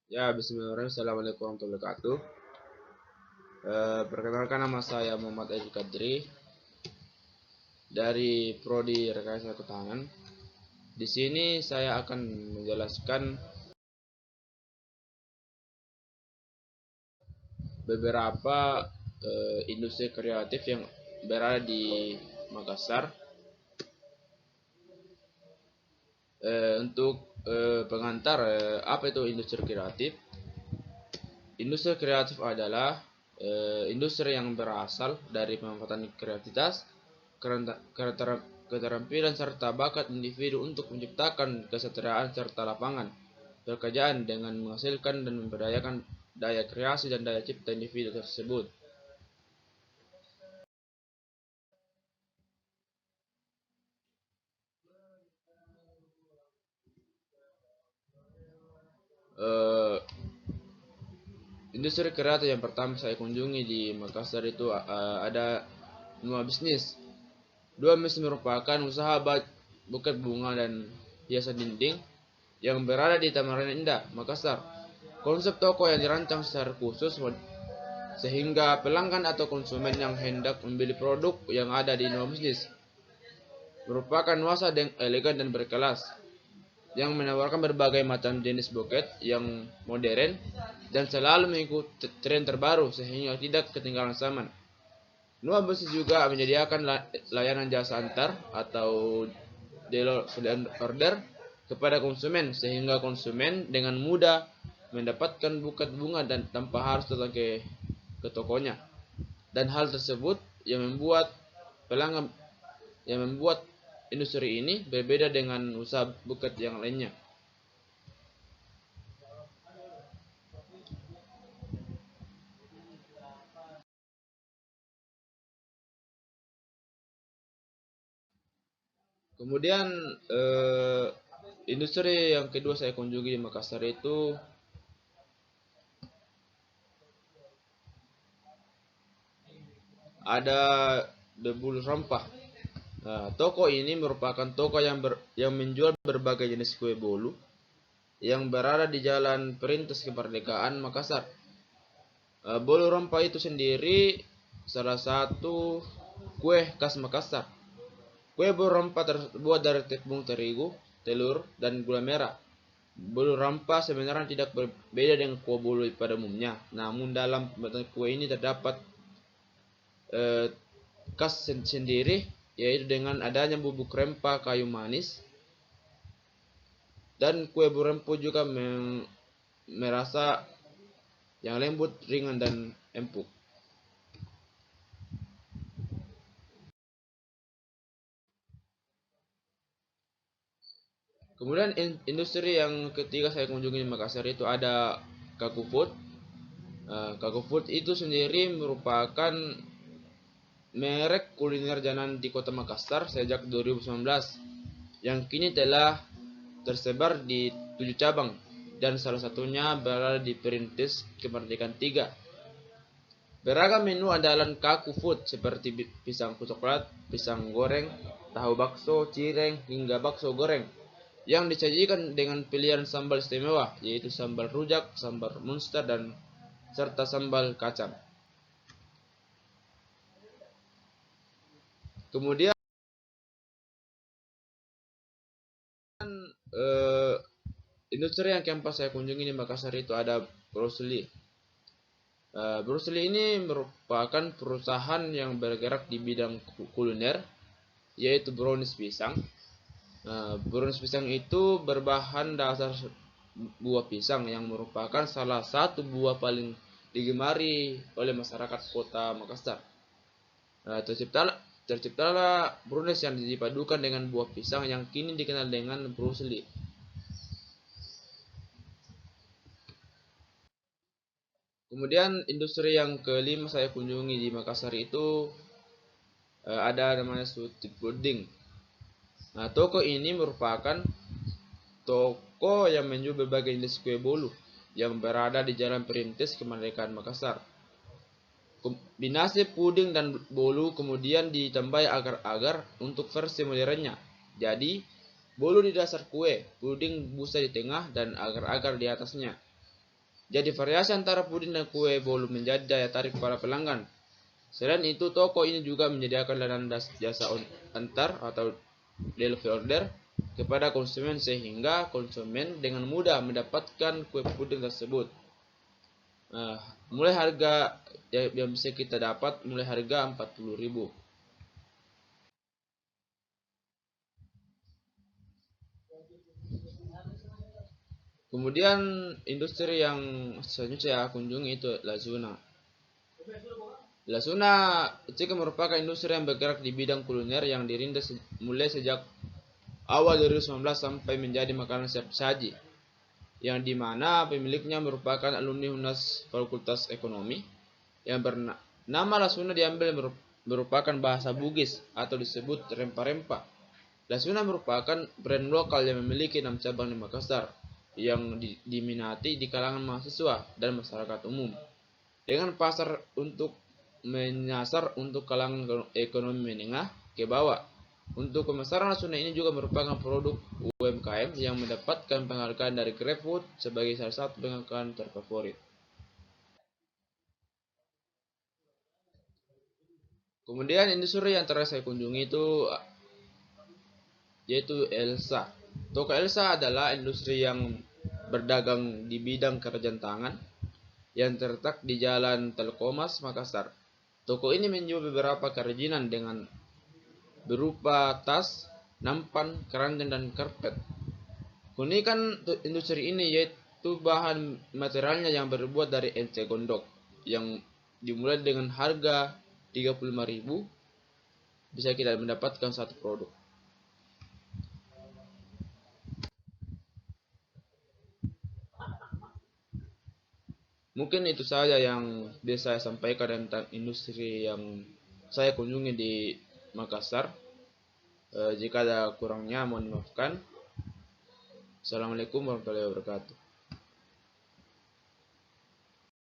Ya, bismillahirrahmanirrahim. Assalamualaikum warahmatullahi wabarakatuh. Perkenalkan, nama saya Muhammad Edi Kadri dari Prodi Rekayasa Ketahanan. Di sini saya akan menjelaskan beberapa industri kreatif yang berada di Makassar. Untuk pengantar, apa itu industri kreatif? Industri kreatif adalah industri yang berasal dari pemanfaatan kreativitas, keterampilan serta bakat individu untuk menciptakan kesejahteraan serta lapangan pekerjaan dengan menghasilkan dan memberdayakan daya kreasi dan daya cipta individu tersebut. Eh, Industri kreatif yang pertama saya kunjungi di Makassar itu ada dua bisnis. Dua bisnis merupakan usaha buket bunga dan hiasan dinding yang berada di Taman Indah, Makassar. Konsep toko yang dirancang secara khusus sehingga pelanggan atau konsumen yang hendak membeli produk yang ada di dua bisnis merupakan nuansa elegan dan berkelas yang menawarkan berbagai macam jenis buket yang modern dan selalu mengikuti tren terbaru sehingga tidak ketinggalan zaman. Nuam Bisnis juga menyediakan layanan jasa antar atau order kepada konsumen sehingga konsumen dengan mudah mendapatkan buket bunga dan tanpa harus datang ke tokonya. Dan hal tersebut pelanggan yang membuat industri ini berbeda dengan usaha buket yang lainnya. Kemudian industri yang kedua saya kunjungi di Makassar itu ada Debul Rempah. Nah, toko ini merupakan toko yang menjual berbagai jenis kue bolu yang berada di Jalan Perintis Kemerdekaan Makassar. Bolu rempah itu sendiri salah satu kue khas Makassar. Kue bolu rempah terbuat dari tepung terigu, telur, dan gula merah. Bolu rempah sebenarnya tidak berbeda dengan kue bolu pada umumnya. Namun dalam pembuatan kue ini terdapat khas sendiri, yaitu dengan adanya bubuk rempah kayu manis, dan kue berempuk juga merasa yang lembut, ringan, dan empuk. Kemudian industri yang ketiga saya kunjungi di Makassar itu ada Kaku Food. Kaku Food itu sendiri merupakan merek kuliner janan di Kota Makassar sejak 2019 yang kini telah tersebar di 7 cabang dan salah satunya berada di Perintis Kemerdekaan 3. Beragam menu andalan Kaku Food seperti pisang coklat, pisang goreng, tahu bakso, cireng, hingga bakso goreng yang disajikan dengan pilihan sambal istimewa yaitu sambal rujak, sambal monster, dan serta sambal kacang. Kemudian eh, industri yang keempat saya kunjungi di Makassar itu ada Bruce Lee. Bruce Lee ini merupakan perusahaan yang bergerak di bidang kuliner yaitu brownies pisang. Brownies pisang itu berbahan dasar buah pisang yang merupakan salah satu buah paling digemari oleh masyarakat Kota Makassar. Terciptalah brownies yang dipadukan dengan buah pisang yang kini dikenal dengan Bruce Lee. Kemudian industri yang kelima saya kunjungi di Makassar itu ada namanya Sweet Pudding. Nah, toko ini merupakan toko yang menjual berbagai jenis kue bolu yang berada di Jalan Perintis Kemerdekaan Makassar. Kombinasi puding dan bolu kemudian ditambahi agar-agar untuk versi modernnya. Jadi, bolu di dasar kue, puding busa di tengah, dan agar-agar di atasnya. Jadi variasi antara puding dan kue bolu menjadi daya tarik para pelanggan. Selain itu, toko ini juga menyediakan layanan jasa antar atau delivery order kepada konsumen sehingga konsumen dengan mudah mendapatkan kue puding tersebut. Nah, mulai harga yang bisa kita dapat mulai harga 40.000. Kemudian industri yang selanjutnya saya kunjungi itu Lazuna. Lazuna juga merupakan industri yang bergerak di bidang kuliner yang dirintis mulai sejak awal 2019 sampai menjadi makanan siap saji, yang dimana pemiliknya merupakan alumni Unas Fakultas Ekonomi yang bernama Lazuna diambil merupakan bahasa Bugis atau disebut rempa-rempa. Lazuna merupakan brand lokal yang memiliki 6 cabang di Makassar yang diminati di kalangan mahasiswa dan masyarakat umum. Dengan pasar untuk menyasar untuk kalangan ekonomi menengah ke bawah. Untuk pemasaran Lazuna ini juga merupakan produk UMKM yang mendapatkan penghargaan dari GrabFood sebagai salah satu penghargaan terfavorit. Kemudian industri yang terakhir saya kunjungi itu yaitu Elsa. Toko Elsa adalah industri yang berdagang di bidang kerajaan tangan yang terletak di Jalan Telkomas, Makassar. Toko ini menjual beberapa kerajinan dengan berupa tas, nampan, keranjang, dan karpet. Keunikan industri ini yaitu bahan materialnya yang berbuat dari ence gondok yang dimulai dengan harga 35.000 bisa kita mendapatkan satu produk. Mungkin itu saja yang bisa saya sampaikan tentang industri yang saya kunjungi di Makassar. Jika ada kurangnya mohon dimaafkan. Assalamualaikum warahmatullahi wabarakatuh.